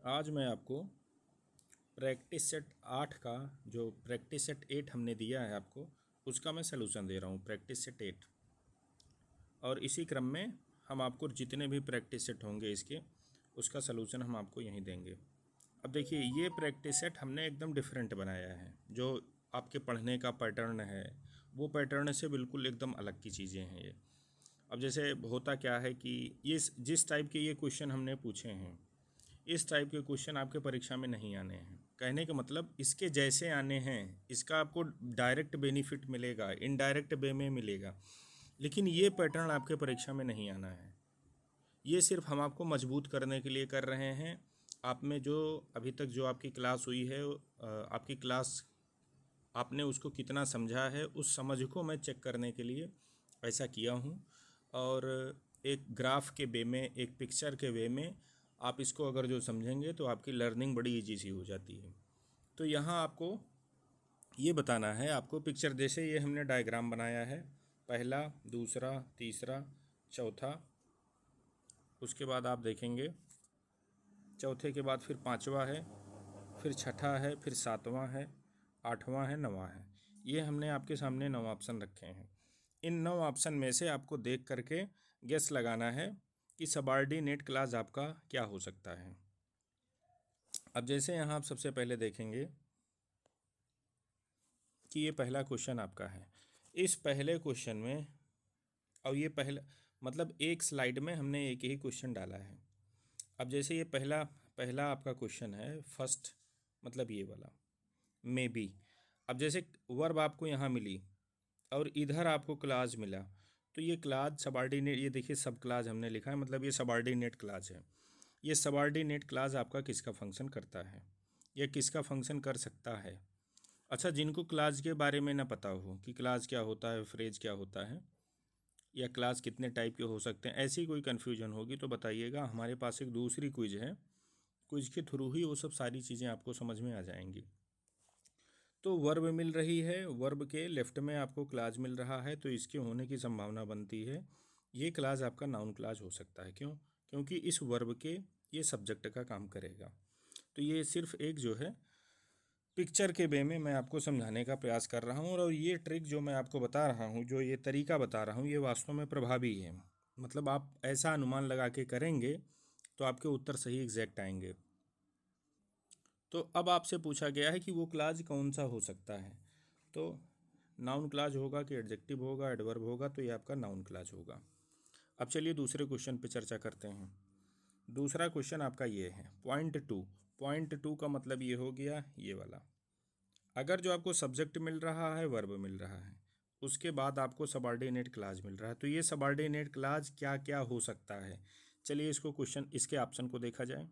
आज मैं आपको प्रैक्टिस सेट 8 का जो प्रैक्टिस सेट 8 हमने दिया है आपको, उसका मैं सलूशन दे रहा हूँ। प्रैक्टिस सेट 8 और इसी क्रम में हम आपको जितने भी प्रैक्टिस सेट होंगे इसके, उसका सलूशन हम आपको यहीं देंगे। अब देखिए, ये प्रैक्टिस सेट हमने एकदम डिफरेंट बनाया है। जो आपके पढ़ने का पैटर्न है वो पैटर्न से बिल्कुल एकदम अलग की चीज़ें हैं ये। अब जैसे होता क्या है कि ये जिस टाइप के ये क्वेश्चन हमने पूछे हैं, इस टाइप के क्वेश्चन आपके परीक्षा में नहीं आने हैं। कहने का मतलब इसके जैसे आने हैं, इसका आपको डायरेक्ट बेनिफिट मिलेगा, इनडायरेक्ट वे में मिलेगा, लेकिन ये पैटर्न आपके परीक्षा में नहीं आना है। ये सिर्फ हम आपको मजबूत करने के लिए कर रहे हैं। आप में जो अभी तक जो आपकी क्लास हुई है, आपकी क्लास आपने उसको कितना समझा है, उस समझ को मैं चेक करने के लिए ऐसा किया हूँ। और एक ग्राफ के वे में, एक पिक्चर के वे में आप इसको अगर जो समझेंगे तो आपकी लर्निंग बड़ी ईजी सी हो जाती है। तो यहाँ आपको ये बताना है, आपको पिक्चर जैसे ये हमने डायग्राम बनाया है, पहला, दूसरा, तीसरा, चौथा, उसके बाद आप देखेंगे चौथे के बाद फिर पांचवा है, फिर छठा है, फिर सातवां है, आठवां है, नवां है। ये हमने आपके सामने 9 ऑप्शन रखे हैं। इन 9 ऑप्शन में से आपको देख करके गेस लगाना है कि सबऑर्डिनेट क्लास आपका क्या हो सकता है। अब जैसे यहाँ आप सबसे पहले देखेंगे कि ये पहला क्वेश्चन आपका है। इस पहले क्वेश्चन में, और ये पहला मतलब एक स्लाइड में हमने एक ही क्वेश्चन डाला है। अब जैसे ये पहला पहला आपका क्वेश्चन है, फर्स्ट मतलब ये वाला मे बी। अब जैसे वर्ब आपको यहाँ मिली और इधर आपको क्लाज मिला, तो ये क्लाज सबऑर्डिनेट, ये देखिए सब क्लाज हमने लिखा है, मतलब ये सबऑर्डिनेट क्लाज है। ये सबऑर्डिनेट क्लाज आपका किसका फंक्शन करता है, ये किसका फंक्शन कर सकता है। अच्छा, जिनको क्लाज के बारे में ना पता हो कि क्लाज क्या होता है, फ्रेज क्या होता है, या क्लास कितने टाइप के हो सकते हैं, ऐसी कोई कन्फ्यूजन होगी तो बताइएगा। हमारे पास एक दूसरी क्विज है, क्विज के थ्रू ही वो सब सारी चीज़ें आपको समझ में आ जाएंगी। तो वर्ब मिल रही है, वर्ब के लेफ्ट में आपको क्लाज मिल रहा है, तो इसके होने की संभावना बनती है ये क्लाज आपका नाउन क्लाज हो सकता है। क्यों? क्योंकि इस वर्ब के ये सब्जेक्ट का काम करेगा। तो ये सिर्फ एक जो है पिक्चर के वे में मैं आपको समझाने का प्रयास कर रहा हूँ, और ये ट्रिक जो मैं आपको बता रहा हूँ, जो ये तरीका बता रहा हूँ, ये वास्तव में प्रभावी है। मतलब आप ऐसा अनुमान लगा के करेंगे तो आपके उत्तर सही एग्जैक्ट आएंगे। तो अब आपसे पूछा गया है कि वो क्लाज कौन सा हो सकता है, तो नाउन क्लाज होगा कि एडजेक्टिव होगा, एडवर्ब होगा, तो ये आपका नाउन क्लाज होगा। अब चलिए दूसरे क्वेश्चन पे चर्चा करते हैं। दूसरा क्वेश्चन आपका ये है .2। .2 का मतलब ये हो गया ये वाला। अगर जो आपको सब्जेक्ट मिल रहा है, वर्ब मिल रहा है, उसके बाद आपको सबऑर्डिनेट क्लाज मिल रहा है, तो ये सबऑर्डिनेट क्लाज क्या क्या हो सकता है। चलिए इसको क्वेश्चन, इसके ऑप्शन को देखा जाए।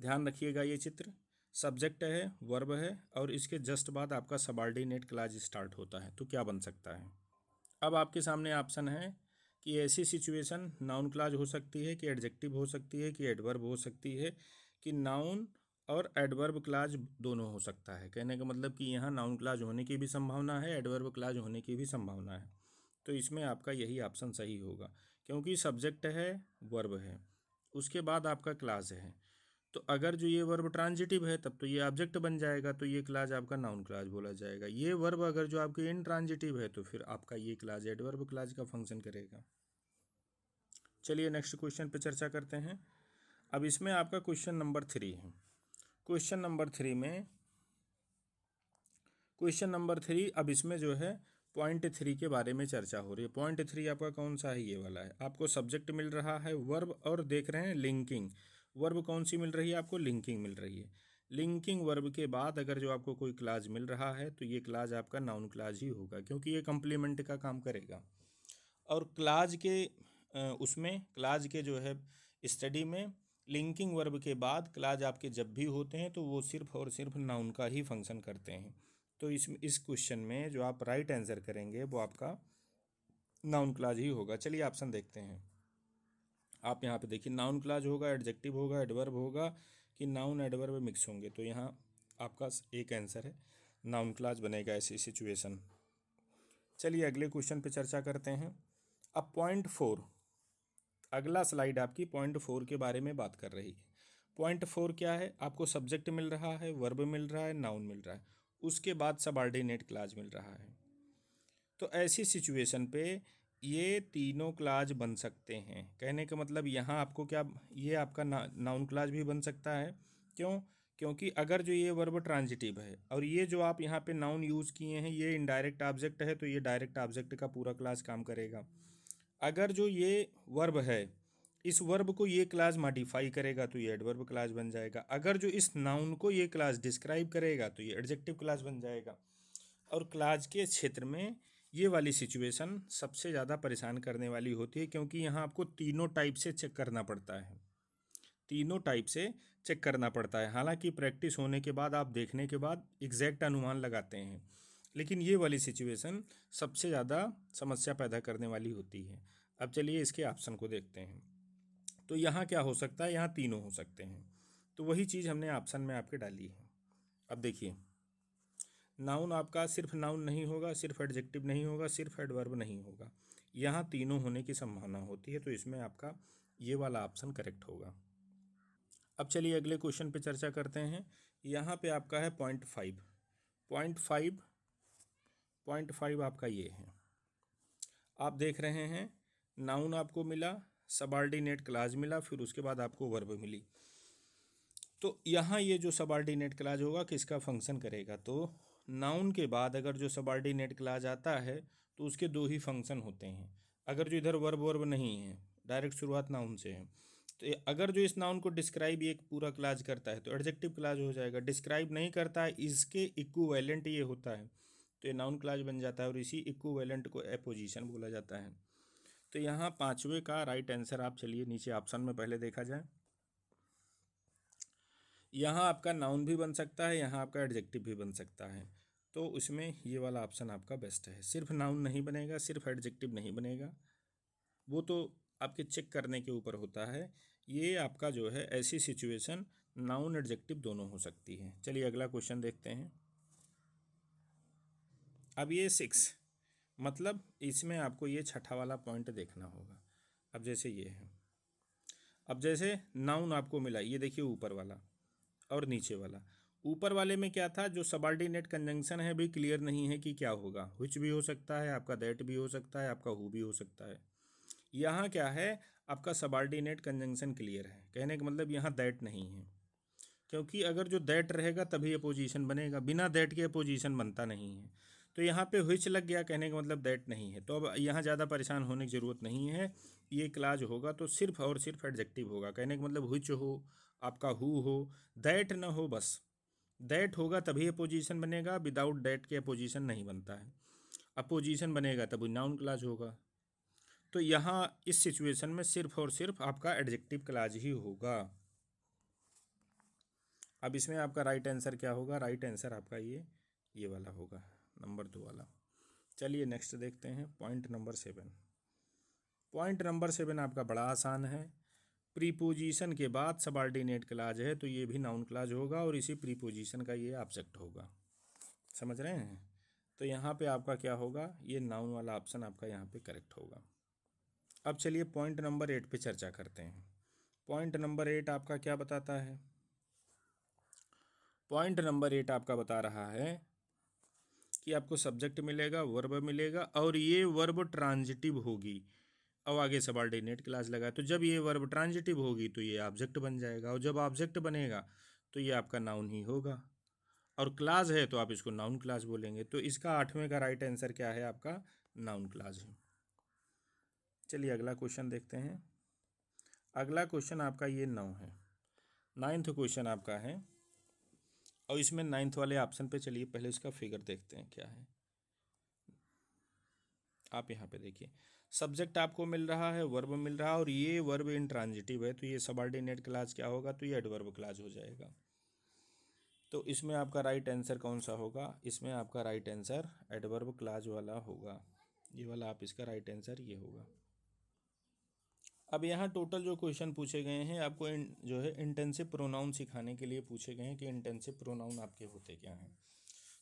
ध्यान रखिएगा, ये चित्र सब्जेक्ट है, वर्ब है, और इसके जस्ट बाद आपका सबऑर्डिनेट क्लाज स्टार्ट होता है, तो क्या बन सकता है। अब आपके सामने ऑप्शन है कि ऐसी सिचुएशन नाउन क्लाज हो सकती है, कि एडजेक्टिव हो सकती है, कि एडवर्ब हो सकती है, कि नाउन और एडवर्ब क्लाज दोनों हो सकता है। कहने का मतलब कि यहाँ नाउन क्लाज होने की भी संभावना है, एडवर्ब क्लाज होने की भी संभावना है। तो इसमें आपका यही ऑप्शन सही होगा, क्योंकि सब्जेक्ट है, वर्ब है, उसके बाद आपका क्लाज है। तो अगर जो ये वर्ब ट्रांजिटिव है तब तो ये ऑब्जेक्ट बन जाएगा, तो ये क्लाज आपका नाउन क्लाज बोला जाएगा। ये वर्ब अगर जो आपके इनट्रांजिटिव है तो फिर आपका ये क्लाज एडवर्ब क्लाज का फंक्शन करेगा। चलिए नेक्स्ट क्वेश्चन पे चर्चा करते हैं। अब इसमें आपका क्वेश्चन नंबर 3 है। क्वेश्चन नंबर 3 में, क्वेश्चन नंबर 3, अब इसमें जो है .3 के बारे में चर्चा हो रही है। .3 आपका कौन सा है, ये वाला है। आपको सब्जेक्ट मिल रहा है, वर्ब, और देख रहे हैं लिंकिंग। वर्ब कौन सी मिल रही है आपको, लिंकिंग मिल रही है। लिंकिंग वर्ब के बाद अगर जो आपको कोई क्लाज मिल रहा है तो ये क्लाज आपका नाउन क्लाज ही होगा, क्योंकि ये कंप्लीमेंट का काम करेगा। और क्लाज के उसमें क्लाज के जो है स्टडी में लिंकिंग वर्ब के बाद क्लाज आपके जब भी होते हैं तो वो सिर्फ और सिर्फ नाउन का ही फंक्शन करते हैं। तो इस क्वेश्चन में जो आप राइट आंसर करेंगे वो आपका नाउन क्लाज ही होगा। चलिए ऑप्शन देखते हैं। आप यहाँ पे देखिए, नाउन क्लाज होगा, एडजेक्टिव होगा, एडवर्ब होगा, कि नाउन एडवर्ब मिक्स होंगे। तो यहाँ आपका एक आंसर है, नाउन क्लाज बनेगा ऐसी सिचुएशन। चलिए अगले क्वेश्चन पे चर्चा करते हैं। अब .4, अगला स्लाइड आपकी .4 के बारे में बात कर रही है। 0.4 क्या है, आपको सब्जेक्ट मिल रहा है, वर्ब मिल रहा है, नाउन मिल रहा है, उसके बाद सबऑर्डिनेट क्लॉज मिल रहा है। तो ऐसी सिचुएशन पे ये तीनों क्लॉज बन सकते हैं। कहने का मतलब यहाँ आपको क्या, ये आपका नाउन क्लॉज भी बन सकता है। क्यों? क्योंकि अगर जो ये वर्ब ट्रांजिटिव है और ये जो आप यहाँ पे नाउन यूज़ किए हैं ये इनडायरेक्ट ऑब्जेक्ट है, तो ये डायरेक्ट ऑब्जेक्ट का पूरा क्लॉज काम करेगा। अगर जो ये वर्ब है, इस वर्ब को ये क्लास मॉडिफाई करेगा तो ये एडवर्ब क्लास बन जाएगा। अगर जो इस नाउन को ये क्लास डिस्क्राइब करेगा तो ये एडजेक्टिव क्लास बन जाएगा। और क्लास के क्षेत्र में ये वाली सिचुएशन सबसे ज़्यादा परेशान करने वाली होती है, क्योंकि यहाँ आपको तीनों टाइप से चेक करना पड़ता है, तीनों टाइप से चेक करना पड़ता है। हालांकि प्रैक्टिस होने के बाद, आप देखने के बाद एग्जैक्ट अनुमान लगाते हैं, लेकिन ये वाली सिचुएशन सबसे ज़्यादा समस्या पैदा करने वाली होती है। अब चलिए इसके ऑप्शन को देखते हैं। तो यहाँ क्या हो सकता है, यहाँ तीनों हो सकते हैं। तो वही चीज़ हमने ऑप्शन में आपके डाली है। अब देखिए, नाउन आपका सिर्फ नाउन नहीं होगा, सिर्फ एडजेक्टिव नहीं होगा, सिर्फ एडवर्ब नहीं होगा, यहाँ तीनों होने की संभावना होती है। तो इसमें आपका ये वाला ऑप्शन करेक्ट होगा। अब चलिए अगले क्वेश्चन पे चर्चा करते हैं। यहाँ पे आपका है 0.5। 0.5 आपका ये है। आप देख रहे हैं नाउन आपको मिला, सबऑर्डिनेट क्लॉज मिला, फिर उसके बाद आपको वर्ब मिली। तो यहाँ ये जो सबऑर्डिनेट क्लॉज होगा किसका फंक्शन करेगा, तो नाउन के बाद अगर जो सबऑर्डिनेट क्लॉज आता है तो उसके दो ही फंक्शन होते हैं। अगर जो इधर वर्ब वर्ब नहीं है, डायरेक्ट शुरुआत नाउन से है, तो अगर जो इस नाउन को डिस्क्राइब एक पूरा क्लॉज करता है तो एडजेक्टिव क्लॉज हो जाएगा। डिस्क्राइब नहीं करता है, इसके इक्विवेलेंट ये होता है, तो ये नाउन क्लॉज बन जाता है, और इसी इक्विवेलेंट को एपोजिशन बोला जाता है। तो यहाँ पाँचवें का राइट आंसर आप चलिए नीचे ऑप्शन में पहले देखा जाए। यहाँ आपका नाउन भी बन सकता है, यहाँ आपका एडजेक्टिव भी बन सकता है। तो उसमें ये वाला ऑप्शन आपका बेस्ट है। सिर्फ नाउन नहीं बनेगा, सिर्फ एडजेक्टिव नहीं बनेगा, वो तो आपके चेक करने के ऊपर होता है। ये आपका जो है ऐसी सिचुएशन नाउन एडजेक्टिव दोनों हो सकती है। चलिए अगला क्वेश्चन देखते हैं। अब ये 6, मतलब इसमें आपको ये छठा वाला पॉइंट देखना होगा। अब जैसे ये है, अब जैसे नाउन आपको मिला, ये देखिए ऊपर वाला और नीचे वाला। ऊपर वाले में क्या था, जो सबऑर्डिनेट कंजंक्शन है भी क्लियर नहीं है कि क्या होगा। व्हिच भी हो सकता है, आपका दैट भी हो सकता है, आपका हु भी हो सकता है। यहाँ क्या है, आपका सबऑर्डिनेट कंजंक्शन क्लियर है। कहने का मतलब यहाँ दैट नहीं है, क्योंकि अगर जो दैट रहेगा तभी अपोजिशन बनेगा, बिना दैट के अपोजिशन बनता नहीं है। तो यहाँ पे व्हिच लग गया, कहने का मतलब दैट नहीं है। तो अब यहाँ ज़्यादा परेशान होने की ज़रूरत नहीं है। ये क्लाज होगा तो सिर्फ और सिर्फ एडजेक्टिव होगा। कहने का मतलब व्हिच हो, आपका हु हो, दैट ना हो, बस दैट होगा तभी अपोजिशन बनेगा, विदाउट दैट के अपोजिशन नहीं बनता है। अपोजिशन बनेगा तभी नाउन क्लाज होगा। तो यहाँ इस सिचुएशन में सिर्फ और सिर्फ आपका एडजेक्टिव क्लाज ही होगा। अब इसमें आपका राइट आंसर क्या होगा, राइट आंसर आपका ये वाला होगा, नंबर 2 वाला। चलिए नेक्स्ट देखते हैं, पॉइंट नंबर 7। पॉइंट नंबर 7 आपका बड़ा आसान है। प्रीपोजिशन के बाद सबऑर्डिनेट क्लाज है तो ये भी नाउन क्लाज होगा, और इसी प्रीपोजिशन का ये ऑब्जेक्ट होगा। समझ रहे हैं? तो यहाँ पे आपका क्या होगा, ये नाउन वाला ऑप्शन आपका यहाँ पे करेक्ट होगा। अब चलिए पॉइंट नंबर 8 पे चर्चा करते हैं। पॉइंट नंबर 8 आपका क्या बताता है? पॉइंट नंबर 8 आपका बता रहा है कि आपको सब्जेक्ट मिलेगा, वर्ब मिलेगा, और ये वर्ब ट्रांजिटिव होगी। अब आगे सबऑर्डिनेट क्लास लगा, तो जब ये वर्ब ट्रांजिटिव होगी तो ये ऑब्जेक्ट बन जाएगा, और जब ऑब्जेक्ट बनेगा तो ये आपका नाउन ही होगा, और क्लास है तो आप इसको नाउन क्लास बोलेंगे। तो इसका 8वें का राइट आंसर क्या है, आपका नाउन क्लास है। चलिए अगला क्वेश्चन देखते हैं। अगला क्वेश्चन आपका ये 9 है, 9th क्वेश्चन आपका है, और इसमें 9th वाले ऑप्शन पे चलिए पहले इसका फिगर देखते हैं क्या है। आप यहाँ पे देखिए, सब्जेक्ट आपको मिल रहा है, वर्ब मिल रहा है, और ये वर्ब इंट्रांजिटिव है, तो ये सबऑर्डिनेट क्लास क्या होगा, तो ये एडवर्ब क्लास हो जाएगा। तो इसमें आपका राइट आंसर कौन सा होगा, इसमें आपका राइट आंसर एडवर्ब क्लास वाला होगा। ये वाला आप इसका राइट आंसर ये होगा। अब यहाँ टोटल जो क्वेश्चन पूछे गए हैं आपको जो है इंटेंसिव प्रोनाउन सिखाने के लिए पूछे गए हैं कि इंटेंसिव प्रोनाउन आपके होते क्या हैं।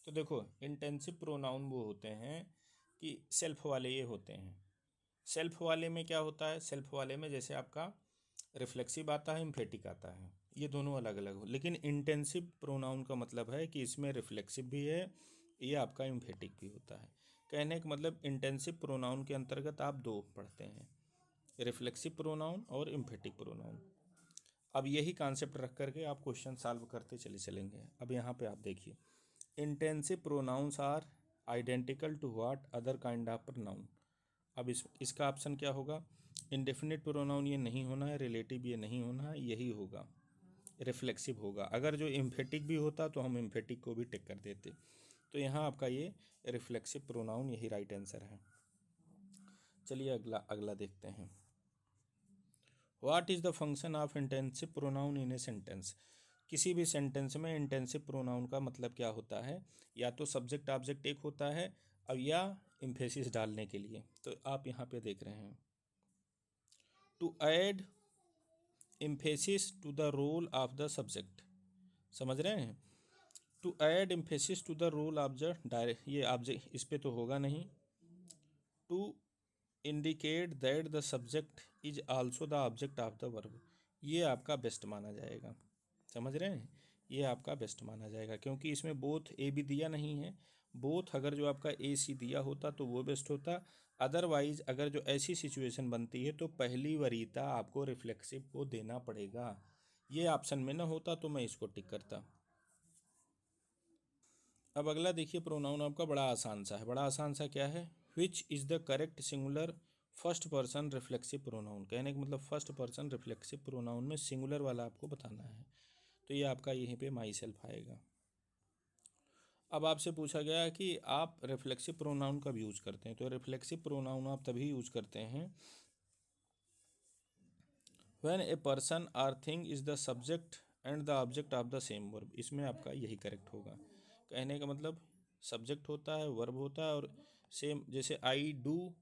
तो देखो, इंटेंसिव प्रोनाउन वो होते हैं कि सेल्फ वाले ये होते हैं। सेल्फ वाले में क्या होता है, सेल्फ वाले में जैसे आपका रिफ्लेक्सिव आता है, एम्फेटिक आता है। ये दोनों अलग अलग हो, लेकिन इंटेंसिव प्रोनाउन का मतलब है कि इसमें रिफ्लेक्सिव भी है, ये आपका एम्फेटिक भी होता है। कहने का मतलब इंटेंसिव प्रोनाउन के अंतर्गत आप दो पढ़ते हैं, रिफ्लेक्सिव प्रोनाउन और एम्फेटिक प्रोनाउन। अब यही कॉन्सेप्ट रख करके आप क्वेश्चन सॉल्व करते चले चलेंगे। अब यहाँ पे आप देखिए, intensive pronouns are identical to what other kind of pronoun. अब इसका ऑप्शन क्या होगा, इंडेफिनिट प्रोनाउन ये नहीं होना है, रिलेटिव ये नहीं होना है, यही होगा, रिफ्लेक्सिव होगा। अगर जो एम्फेटिक भी होता तो हम एम्फेटिक को भी टिक कर देते। तो यहाँ आपका ये रिफ्लेक्सिव प्रोनाउन यही राइट आंसर है। चलिए अगला अगला देखते हैं। What is the function of intensive pronoun in a sentence. किसी भी सेंटेंस में इंटेंसिव प्रोनाउन का मतलब क्या होता है, या तो सब्जेक्ट ऑब्जेक्ट एक होता है अब या एम्फेसिस डालने के लिए। तो आप यहाँ पे देख रहे हैं, to add emphasis to the role of the subject, समझ रहे हैं, to add emphasis to the role of the direct, ये ऑब्जेक्ट इस पे तो होगा नहीं, to indicate that the subject is also the object of the verb, ये आपका बेस्ट माना जाएगा। समझ रहे हैं, ये आपका बेस्ट माना जाएगा, क्योंकि इसमें बोथ ए भी दिया नहीं है। बोथ अगर जो आपका ए सी दिया होता तो वो बेस्ट होता। अदरवाइज अगर जो ऐसी सिचुएशन बनती है तो पहली वरीयता आपको रिफ्लेक्सिव को देना पड़ेगा। ये ऑप्शन में ना होता तो मैं इसको टिक करता। अब अगला देखिए, प्रोनाउन आपका बड़ा आसान सा है। बड़ा आसान सा क्या है, which is the correct singular first person reflexive pronoun. कहने का मतलब फर्स्ट पर्सन रिफ्लेक्सिव प्रोनाउन में सिंगुलर वाला आपको बताना है। तो ये आपका यहीं पे माई सेल्फ आएगा। अब आपसे पूछा गया कि आप रिफ्लेक्सिव प्रोनाउन कब यूज़ करते हैं। तो रिफ्लेक्सिव प्रोनाउन आप तभी यूज़ करते हैं when a person or thing is the subject and the object of the same verb. इसमें आपका यही करेक्ट होगा। कहने का मतलब सब्जेक्ट होता है, वर्ब होता है, और सेम, जैसे I do,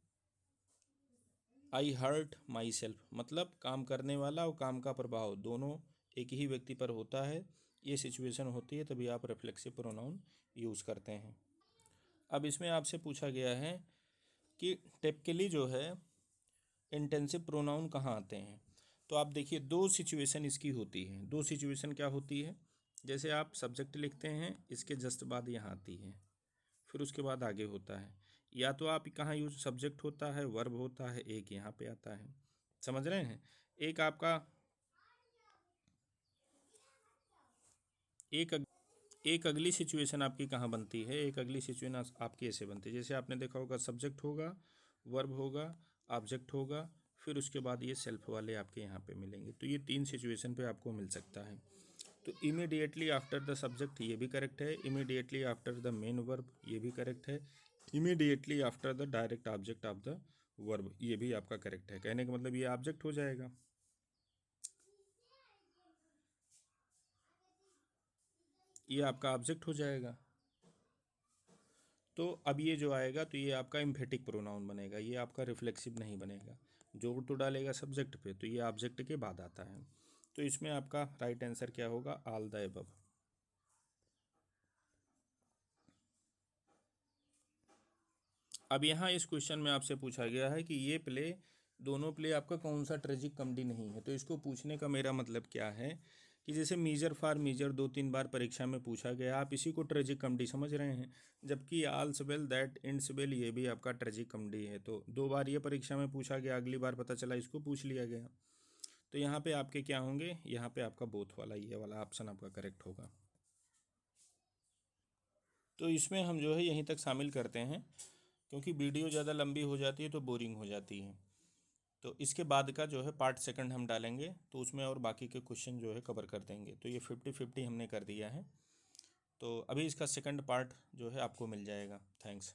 I hurt myself, मतलब काम करने वाला और काम का प्रभाव दोनों एक ही व्यक्ति पर होता है। ये सिचुएशन होती है तभी आप रिफ्लेक्सिव प्रोनाउन यूज़ करते हैं। अब इसमें आपसे पूछा गया है कि टिपिकली जो है इंटेंसिव प्रोनाउन कहाँ आते हैं। तो आप देखिए, दो सिचुएशन इसकी होती है। दो सिचुएशन क्या होती है, जैसे आप सब्जेक्ट लिखते हैं, इसके जस्ट बाद यहाँ आती है, फिर उसके बाद आगे होता है। या तो आप कहाँ यूज, सब्जेक्ट होता है, वर्ब होता है, एक यहाँ पे आता है। समझ रहे हैं। एक आपका एक अगली सिचुएशन आपकी कहाँ बनती है, एक अगली सिचुएशन आपकी ऐसे बनती है, जैसे आपने देखा होगा, सब्जेक्ट होगा, वर्ब होगा, ऑब्जेक्ट होगा, फिर उसके बाद ये सेल्फ वाले आपके यहाँ पे मिलेंगे। तो ये तीन सिचुएशन पे आपको मिल सकता है। तो इमीडिएटली आफ्टर द सब्जेक्ट ये भी करेक्ट है, immediately after the main verb ये भी करेक्ट है, immediately after the direct object of the verb ये भी आपका करेक्ट है। कहने का मतलब ये ऑब्जेक्ट हो जाएगा, ये आपका ऑब्जेक्ट हो जाएगा। तो अब ये जो आएगा तो ये आपका एम्फेटिक प्रोनाउन बनेगा, ये आपका रिफ्लेक्सिव नहीं बनेगा। जोड़ तो डालेगा सब्जेक्ट पे, तो ये ऑब्जेक्ट के बाद आता है। तो इसमें आपका राइट आंसर क्या होगा, ऑल द अबव। अब यहाँ इस क्वेश्चन में आपसे पूछा गया है कि ये प्ले, दोनों प्ले आपका कौन सा ट्रेजिक कॉमेडी नहीं है। तो इसको पूछने का मेरा मतलब क्या है कि जैसे मीजर फॉर मीजर 2-3 बार परीक्षा में पूछा गया, आप इसी को ट्रेजिक कॉमेडी समझ रहे हैं, जबकि आल्स वेल दैट एंड्स वेल ये भी आपका ट्रेजिक कॉमेडी है। तो 2 बार ये परीक्षा में पूछा गया, अगली बार पता चला इसको पूछ लिया गया। तो यहाँ पे आपके क्या होंगे, यहाँ पे आपका बोथ वाला, ये वाला ऑप्शन आपका करेक्ट होगा। तो इसमें हम जो है यहीं तक शामिल करते हैं, क्योंकि वीडियो ज़्यादा लंबी हो जाती है तो बोरिंग हो जाती है। तो इसके बाद का जो है पार्ट सेकंड हम डालेंगे, तो उसमें और बाकी के क्वेश्चन जो है कवर कर देंगे। तो ये 50-50 हमने कर दिया है। तो अभी इसका सेकंड पार्ट जो है आपको मिल जाएगा। थैंक्स।